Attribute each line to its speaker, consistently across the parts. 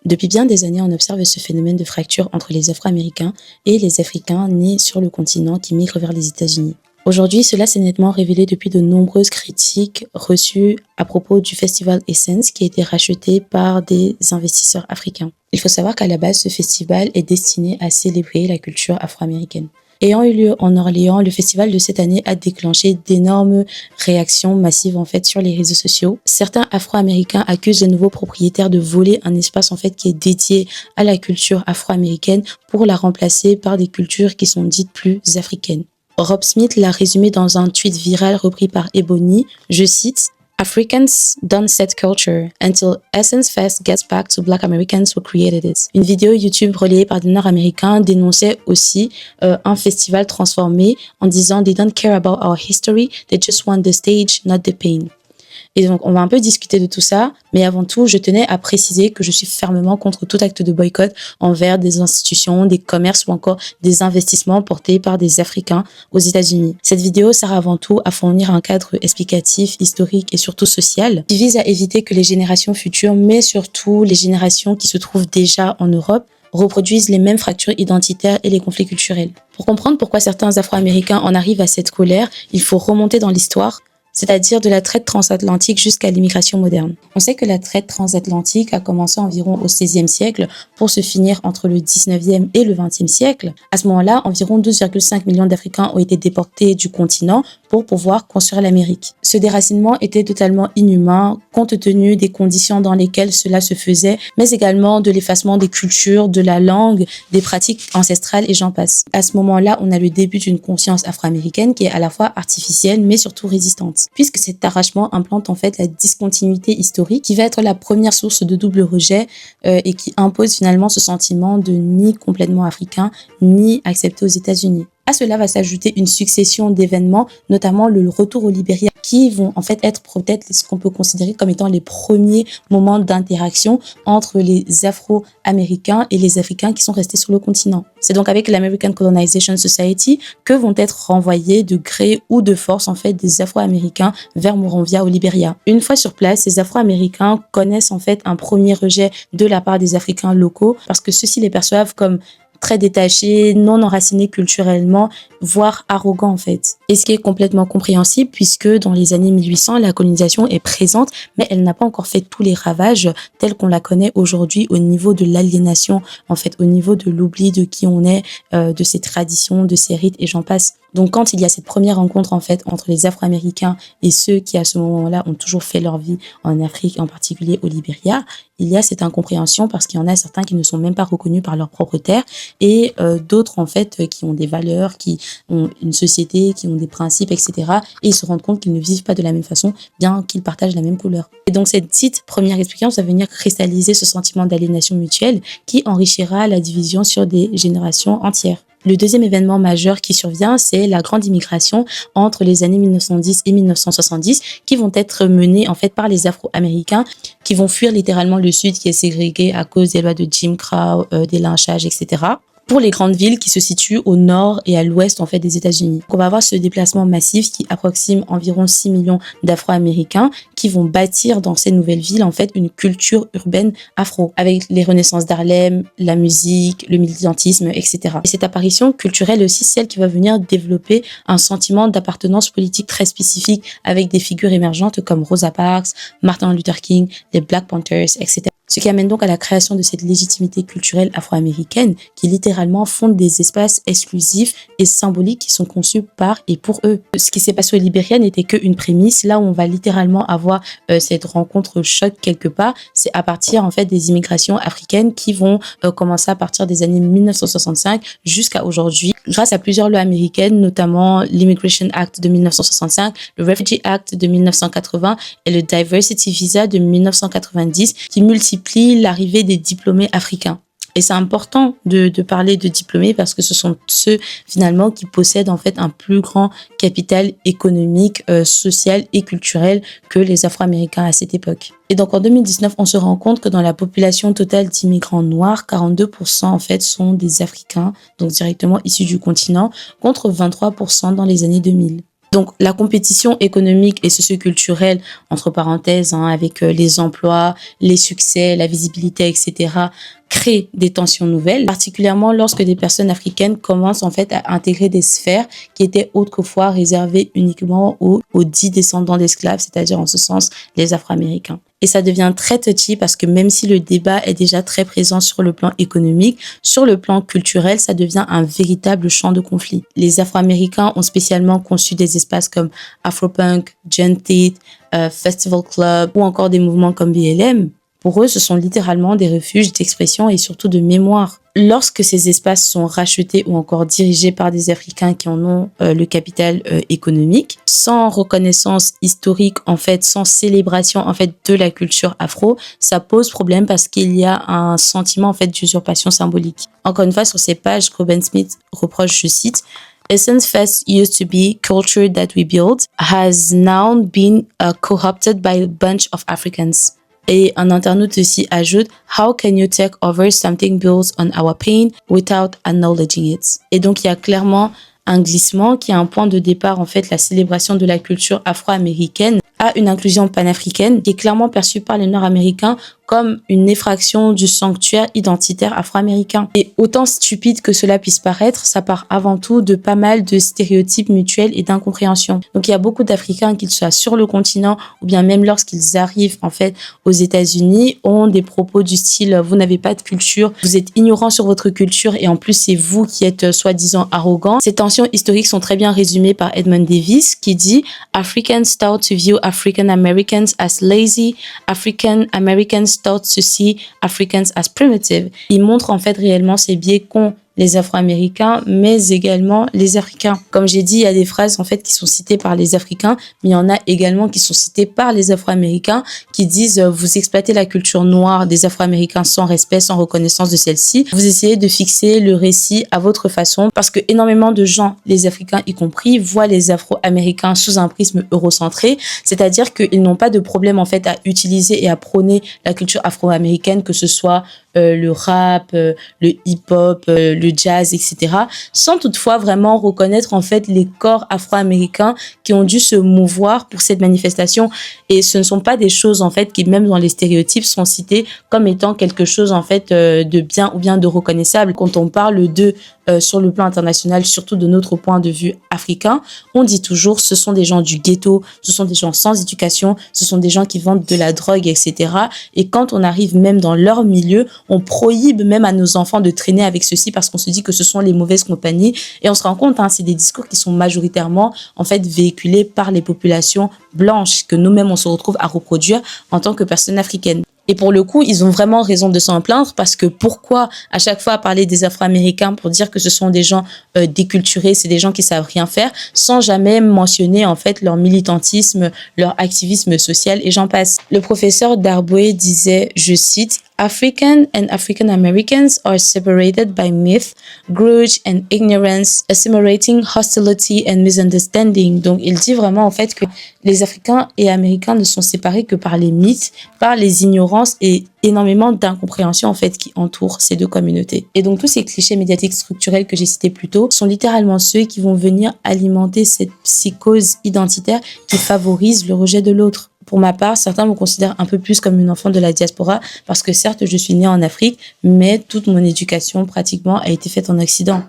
Speaker 1: Depuis bien des années, on observe ce phénomène de fracture entre les Afro-Américains et les Africains nés sur le continent qui migrent vers les États-Unis. Aujourd'hui, cela s'est nettement révélé depuis de nombreuses critiques reçues à propos du festival Essence qui a été racheté par des investisseurs africains. Il faut savoir qu'à la base, ce festival est destiné à célébrer la culture afro-américaine. Ayant eu lieu en Orléans, le festival de cette année a déclenché d'énormes réactions massives sur les réseaux sociaux. Certains Afro-Américains accusent les nouveaux propriétaires de voler un espace qui est dédié à la culture afro-américaine pour la remplacer par des cultures qui sont dites plus africaines. Rob Smith l'a résumé dans un tweet viral repris par Ebony, je cite: Africans don't set culture until Essence Fest gets back to Black Americans who created it. Une vidéo YouTube relayée par des Nord-Américains dénonçait aussi un festival transformé en disant They don't care about our history, they just want the stage, not the pain. Et donc, on va un peu discuter de tout ça, mais avant tout, je tenais à préciser que je suis fermement contre tout acte de boycott envers des institutions, des commerces ou encore des investissements portés par des Africains aux États-Unis. Cette vidéo sert avant tout à fournir un cadre explicatif, historique et surtout social qui vise à éviter que les générations futures, mais surtout les générations qui se trouvent déjà en Europe, reproduisent les mêmes fractures identitaires et les conflits culturels. Pour comprendre pourquoi certains Afro-Américains en arrivent à cette colère, il faut remonter dans l'histoire, c'est-à-dire de la traite transatlantique jusqu'à l'immigration moderne. On sait que la traite transatlantique a commencé environ au XVIe siècle pour se finir entre le XIXe et le XXe siècle. À ce moment-là, environ 12,5 millions d'Africains ont été déportés du continent pour pouvoir construire l'Amérique. Ce déracinement était totalement inhumain compte tenu des conditions dans lesquelles cela se faisait, mais également de l'effacement des cultures, de la langue, des pratiques ancestrales et j'en passe. À ce moment-là, on a le début d'une conscience afro-américaine qui est à la fois artificielle mais surtout résistante, puisque cet arrachement implante la discontinuité historique qui va être la première source de double rejet et qui impose finalement ce sentiment de ni complètement africain ni accepté aux États-Unis. À cela va s'ajouter une succession d'événements, notamment le retour au Libéria, qui vont être peut-être ce qu'on peut considérer comme étant les premiers moments d'interaction entre les Afro-Américains et les Africains qui sont restés sur le continent. C'est donc avec l'American Colonization Society que vont être renvoyés de gré ou de force des Afro-Américains vers Monrovia au Libéria. Une fois sur place, ces Afro-Américains connaissent un premier rejet de la part des Africains locaux parce que ceux-ci les perçoivent comme très détachés, non enracinés culturellement, voire arrogants Et ce qui est complètement compréhensible puisque dans les années 1800, la colonisation est présente, mais elle n'a pas encore fait tous les ravages tels qu'on la connaît aujourd'hui au niveau de l'aliénation, au niveau de l'oubli de qui on est, de ses traditions, de ses rites et j'en passe. Donc quand il y a cette première rencontre entre les Afro-Américains et ceux qui à ce moment-là ont toujours fait leur vie en Afrique, en particulier au Libéria, il y a cette incompréhension parce qu'il y en a certains qui ne sont même pas reconnus par leur propre terre et d'autres qui ont des valeurs, qui ont une société, qui ont des principes, etc. Et ils se rendent compte qu'ils ne vivent pas de la même façon, bien qu'ils partagent la même couleur. Et donc cette dite première expérience va venir cristalliser ce sentiment d'aliénation mutuelle qui enrichira la division sur des générations entières. Le deuxième événement majeur qui survient, c'est la grande immigration entre les années 1910 et 1970 qui vont être menées par les Afro-Américains qui vont fuir littéralement le Sud qui est ségrégué à cause des lois de Jim Crow, des lynchages, etc. pour les grandes villes qui se situent au nord et à l'ouest des États-Unis. On va avoir ce déplacement massif qui approxime environ 6 millions d'Afro-Américains qui vont bâtir dans ces nouvelles villes une culture urbaine afro avec les renaissances d'Harlem, la musique, le militantisme, etc. Et cette apparition culturelle est aussi celle qui va venir développer un sentiment d'appartenance politique très spécifique avec des figures émergentes comme Rosa Parks, Martin Luther King, les Black Panthers, etc. Ce qui amène donc à la création de cette légitimité culturelle afro-américaine qui littéralement fonde des espaces exclusifs et symboliques qui sont conçus par et pour eux. Ce qui s'est passé au Libéria n'était qu'une prémisse. Là où on va littéralement avoir cette rencontre choc quelque part, c'est à partir des immigrations africaines qui vont commencer à partir des années 1965 jusqu'à aujourd'hui, grâce à plusieurs lois américaines, notamment l'Immigration Act de 1965, le Refugee Act de 1980 et le Diversity Visa de 1990 qui multiplient l'arrivée des diplômés africains. Et c'est important de parler de diplômés parce que ce sont ceux finalement qui possèdent un plus grand capital économique, social et culturel que les Afro-Américains à cette époque. Et donc en 2019, on se rend compte que dans la population totale d'immigrants noirs, 42% sont des Africains, donc directement issus du continent, contre 23% dans les années 2000. Donc, la compétition économique et socioculturelle, entre parenthèses, avec les emplois, les succès, la visibilité, etc., crée des tensions nouvelles, particulièrement lorsque des personnes africaines commencent en fait à intégrer des sphères qui étaient autrefois réservées uniquement aux dits descendants d'esclaves, c'est-à-dire en ce sens les Afro-Américains. Et ça devient très touchy parce que même si le débat est déjà très présent sur le plan économique, sur le plan culturel, ça devient un véritable champ de conflit. Les Afro-Américains ont spécialement conçu des espaces comme Afropunk, Gentate, Festival Club ou encore des mouvements comme BLM. Pour eux, ce sont littéralement des refuges d'expression et surtout de mémoire. Lorsque ces espaces sont rachetés ou encore dirigés par des Africains qui en ont le capital économique, sans reconnaissance historique, en fait, sans célébration en fait de la culture afro, ça pose problème parce qu'il y a un sentiment en fait d'usurpation symbolique. Encore une fois, sur ces pages, Coben Smith reproche, je cite, Essence Fest used to be culture that we built has now been co-opted by a bunch of Africans. Et un internaute aussi ajoute How can you take over something built on our pain without acknowledging it? Et donc il y a clairement un glissement qui est un point de départ en fait la célébration de la culture afro-américaine à une inclusion panafricaine qui est clairement perçue par les Nord-Américains comme une effraction du sanctuaire identitaire afro-américain. Et autant stupide que cela puisse paraître, ça part avant tout de pas mal de stéréotypes mutuels et d'incompréhension. Donc il y a beaucoup d'Africains, qu'ils soient sur le continent ou bien même lorsqu'ils arrivent en fait aux États-Unis, ont des propos du style vous n'avez pas de culture, vous êtes ignorant sur votre culture et en plus c'est vous qui êtes soi-disant arrogant. Ces tensions historiques sont très bien résumées par Edmund Davis qui dit Africans start to view African Americans as lazy, African Americans start to see Africans as primitive. Il montre en fait réellement ces biais qu'ont les Afro-Américains, mais également les Africains. Comme j'ai dit, il y a des phrases en fait qui sont citées par les Africains, mais il y en a également qui sont citées par les Afro-Américains qui disent vous exploitez la culture noire des Afro-Américains sans respect, sans reconnaissance de celle-ci. Vous essayez de fixer le récit à votre façon parce que énormément de gens, les Africains y compris, voient les Afro-Américains sous un prisme eurocentré, c'est-à-dire qu'ils n'ont pas de problème en fait à utiliser et à prôner la culture afro-américaine, que ce soit le rap, le hip-hop, le jazz, etc., sans toutefois vraiment reconnaître en fait les corps afro-américains qui ont dû se mouvoir pour cette manifestation. Et ce ne sont pas des choses en fait qui, même dans les stéréotypes, sont citées comme étant quelque chose en fait de bien ou bien de reconnaissable. Quand on parle de sur le plan international, surtout de notre point de vue africain, on dit toujours ce sont des gens du ghetto, ce sont des gens sans éducation, ce sont des gens qui vendent de la drogue, etc. Et quand on arrive même dans leur milieu, on prohibe même à nos enfants de traîner avec ceux-ci parce qu'on se dit que ce sont les mauvaises compagnies. Et on se rend compte, c'est des discours qui sont majoritairement en fait véhiculés par les populations blanches que nous-mêmes on se retrouve à reproduire en tant que personnes africaines. Et pour le coup, ils ont vraiment raison de s'en plaindre parce que pourquoi à chaque fois parler des Afro-Américains pour dire que ce sont des gens déculturés, c'est des gens qui savent rien faire, sans jamais mentionner en fait leur militantisme, leur activisme social et j'en passe. Le professeur Darboe disait, je cite, African and African Americans are separated by myth, grudge and ignorance, assimilating hostility and misunderstanding. Donc, il dit vraiment en fait que les Africains et Américains ne sont séparés que par les mythes, par les ignorances et énormément d'incompréhension en fait qui entourent ces deux communautés. Et donc tous ces clichés médiatiques structurels que j'ai cités plus tôt sont littéralement ceux qui vont venir alimenter cette psychose identitaire qui favorise le rejet de l'autre. Pour ma part, certains me considèrent un peu plus comme une enfant de la diaspora parce que certes, je suis née en Afrique, mais toute mon éducation pratiquement a été faite en Occident.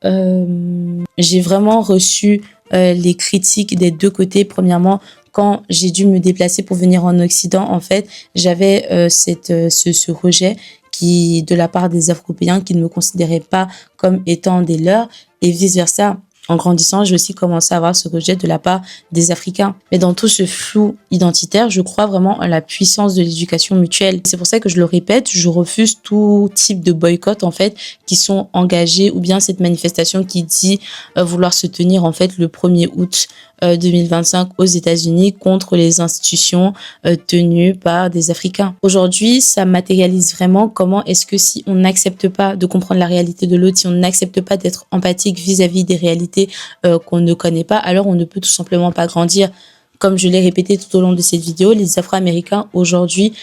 Speaker 1: J'ai vraiment reçu les critiques des deux côtés. Premièrement, quand j'ai dû me déplacer pour venir en Occident, en fait, j'avais ce rejet qui, de la part des Afro-Européens qui ne me considéraient pas comme étant des leurs et vice-versa. En grandissant, j'ai aussi commencé à avoir ce rejet de la part des Africains. Mais dans tout ce flou identitaire, je crois vraiment en la puissance de l'éducation mutuelle. C'est pour ça que je le répète, je refuse tout type de boycott, en fait, qui sont engagés ou bien cette manifestation qui dit vouloir se tenir, en fait, le 1er août 2025 aux États-Unis contre les institutions tenues par des Africains. Aujourd'hui, ça matérialise vraiment comment est-ce que si on n'accepte pas de comprendre la réalité de l'autre, si on n'accepte pas d'être empathique vis-à-vis des réalités qu'on ne connaît pas, alors on ne peut tout simplement pas grandir. Comme je l'ai répété tout au long de cette vidéo, les Afro-Américains aujourd'hui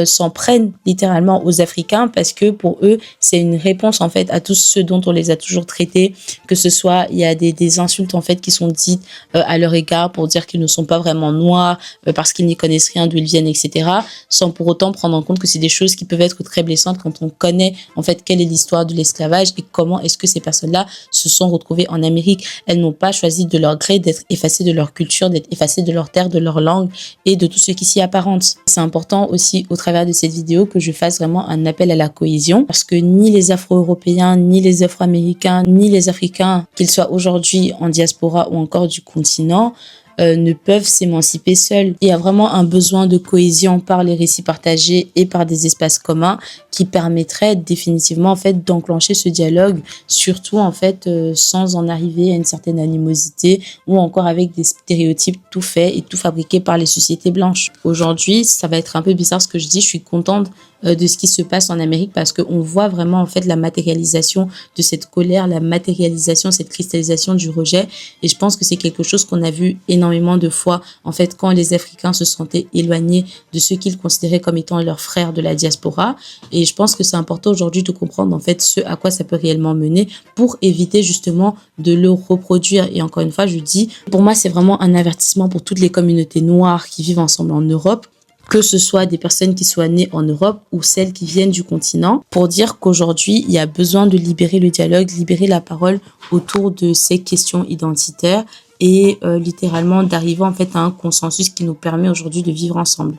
Speaker 1: s'en prennent littéralement aux Africains parce que pour eux, c'est une réponse en fait à tout ce dont on les a toujours traités, que ce soit il y a des insultes en fait qui sont dites à leur égard pour dire qu'ils ne sont pas vraiment noirs parce qu'ils n'y connaissent rien d'où ils viennent, etc. sans pour autant prendre en compte que c'est des choses qui peuvent être très blessantes quand on connaît en fait quelle est l'histoire de l'esclavage et comment est-ce que ces personnes-là se sont retrouvées en Amérique. Elles n'ont pas choisi de leur gré d'être effacées de leur culture, d'être effacées de leur terre, de leur langue et de tout ce qui s'y apparente. C'est important aussi au travers de cette vidéo que je fasse vraiment un appel à la cohésion parce que ni les Afro-Européens, ni les Afro-Américains, ni les Africains, qu'ils soient aujourd'hui en diaspora ou encore du continent, ne peuvent s'émanciper seuls. Il y a vraiment un besoin de cohésion par les récits partagés et par des espaces communs qui permettraient définitivement en fait d'enclencher ce dialogue, surtout en fait sans en arriver à une certaine animosité ou encore avec des stéréotypes tout faits et tout fabriqués par les sociétés blanches. Aujourd'hui, ça va être un peu bizarre ce que je dis, je suis contente de ce qui se passe en Amérique parce qu'on voit vraiment en fait la matérialisation de cette colère, la matérialisation, cette cristallisation du rejet et je pense que c'est quelque chose qu'on a vu énormément de fois en fait quand les Africains se sentaient éloignés de ceux qu'ils considéraient comme étant leurs frères de la diaspora et je pense que c'est important aujourd'hui de comprendre en fait ce à quoi ça peut réellement mener pour éviter justement de le reproduire et encore une fois je dis pour moi c'est vraiment un avertissement pour toutes les communautés noires qui vivent ensemble en Europe, que ce soit des personnes qui soient nées en Europe ou celles qui viennent du continent, pour dire qu'aujourd'hui, il y a besoin de libérer le dialogue, libérer la parole autour de ces questions identitaires et littéralement d'arriver en fait à un consensus qui nous permet aujourd'hui de vivre ensemble.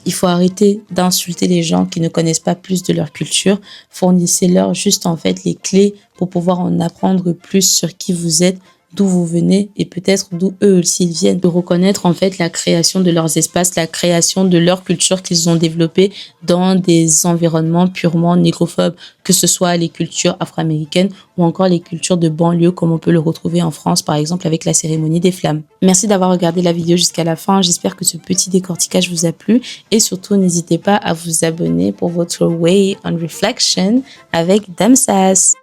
Speaker 1: Il faut arrêter d'insulter les gens qui ne connaissent pas plus de leur culture. Fournissez-leur juste en fait les clés pour pouvoir en apprendre plus sur qui vous êtes, d'où vous venez et peut-être d'où eux aussi ils viennent, de reconnaître en fait la création de leurs espaces, la création de leur culture qu'ils ont développée dans des environnements purement négrophobes, que ce soit les cultures afro-américaines ou encore les cultures de banlieue comme on peut le retrouver en France par exemple avec la cérémonie des flammes. Merci d'avoir regardé la vidéo jusqu'à la fin, j'espère que ce petit décortiquage vous a plu et surtout n'hésitez pas à vous abonner pour votre Way on Reflection avec Dame Sass.